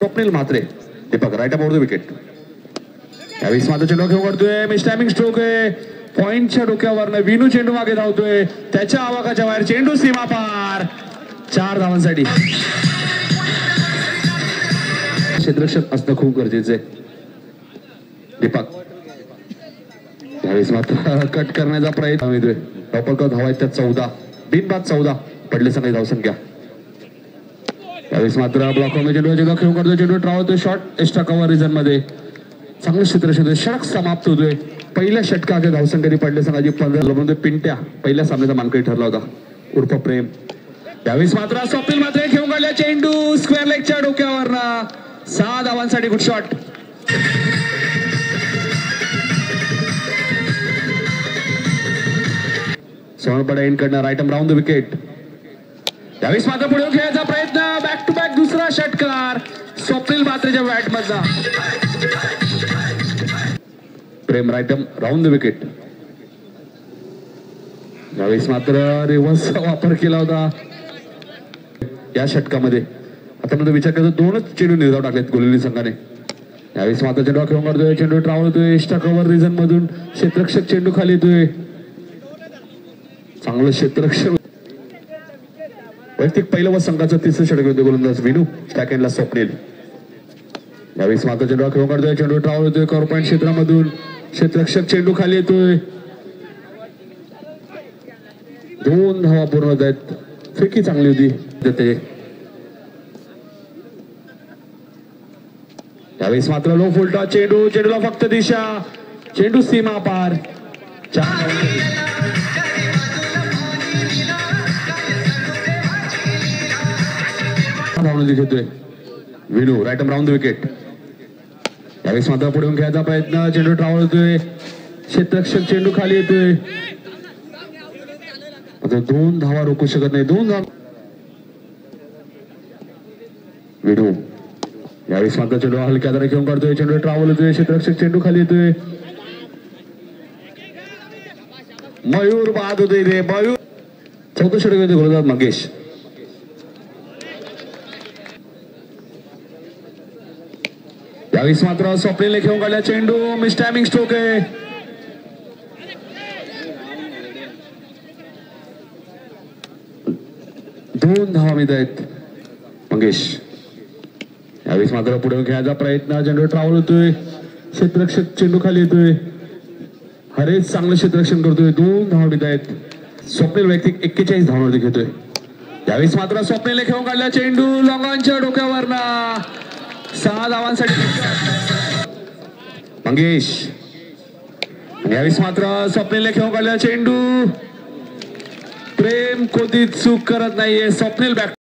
Swapnil Mhatre Deepak right about the wicket. यावेळी मात्र चेंडू घेऊन काढतोय मिस टायमिंग स्ट्रोक आहे पॉइंटच्या डोक्यावरनं विनू चेंडू मागे धावतोय त्याच्या आवाकाच्या बाहेर चेंडू सीमा पार 4 धावांसाठी. क्षेत्ररक्षक असणं खूप गरजेचं आहे. दीपक यावेळी मात्र कट करण्याचा प्रयत्न होतोय. टॉपर धावा आहेत त्यात 14 बिनबाद 14 पडले संघ धावसंख्या. यावेळी मात्र ब्लॉक चेंडू खेळून करतोय चेंडू ट्रावतोय शॉर्ट एक्स्ट्रा कव्हर रिझन मध्ये चांगलं क्षेत्ररक्षक षटक समाप्त होतोय. पहिल्या षटकाच्या धावसंख्येने पडले संघाची 15 पिंट्या पहिल्या सामन्याचा मानकरी ठरला होता उर्फ प्रेम. यावेळी मात्र स्वप्नील मात्र खेळून काढला चेंडू स्क्वेअर लेगच्या डोक्यावरनं 6 धावांसाठी गुड शॉट. सोनपडा एंड करणार राईट राऊंड द विकेट. यावेळी मात्र पुढे खेळायचा प्रयत्न बॅक टू बॅक दुसरा षटकार स्वप्नील मात्रेच्या बॅट मधला. प्रेम राईट राऊंड द विकेट. यावेळी मात्र रिव्हर्सचा वापर केला होता या षटकामध्ये. आता नंतर विचार करतो 2च चेंडू निर्धाव टाकलेत गोलिवली संघाने. यावेळी मात्र चेंडू खेळून काढतोय चेंडू ट्रॅव्हल होतोय एक्स्ट्रा कव्हर रिझन मधून क्षेत्ररक्षक चेंडू खाली येतोय. चांगलं क्षेत्ररक्षक वैयक्तिक पहिलं व संघाचं 3रं षटक होते गोलंदाज विनू सेकंडला स्वप्नील. यावेळी मात्र चेंडू खेळून काढतोय चेंडू ट्रॅव्हल होतोय कव्हर पॉइंट क्षेत्रामधून क्षेत्ररक्षक चेंडू खाली येतोय. 2 धावा पूर्ण होत आहेत. फेकी चांगली होती ते. यावेळी मात्र लो फुलटा चेंडूला फक्त दिशा चेंडू सीमा पार 4 धावून घेतोय Vinu right round the wicket. यावेळी मात्र पुढे खेळायचा प्रयत्न चेंडू ट्रॅव्हल होतोय क्षेत्ररक्षक चेंडू खाली येतोय. आता 2 धावा रोखू शकत नाही. 2 धावा विनू. यावेळी मात्र चेंडू हलक्या दराने घेऊन काढतोय चेंडू ट्रॅव्हल होतोय क्षेत्ररक्षक चेंडू खाली येतोय. मयूर बाद होते रे मयूर. 4थं षटक होते गोलंदाज मंगेश. यावेळी मात्र स्वप्नीलने खेळून काढला चेंडू मिस टायमिंग स्ट्रोक आहे. दोन धावा मिळत आहेत मंगेश. यावेळी मात्र पुढे खेळायचा प्रयत्न चेंडू ट्रॅव्हल होतोय क्षेत्ररक्षक चेंडू खाली येतोय. हरेच चांगलं क्षेत्ररक्षण करतोय. 2 धावा मिळत आहेत. स्वप्नील वैयक्तिक 41 धावांवरती घेतोय. यावेळी मात्र स्वप्नीलने खेळून काढला चेंडू लॉंगॉनच्या डोक्यावरनं 6 धावांसाठी मंगेश. यावेळी मात्र स्वप्नीलने खेळून काढला चेंडू प्रेम कोणती चूक करत नाहीये. स्वप्नील बॅक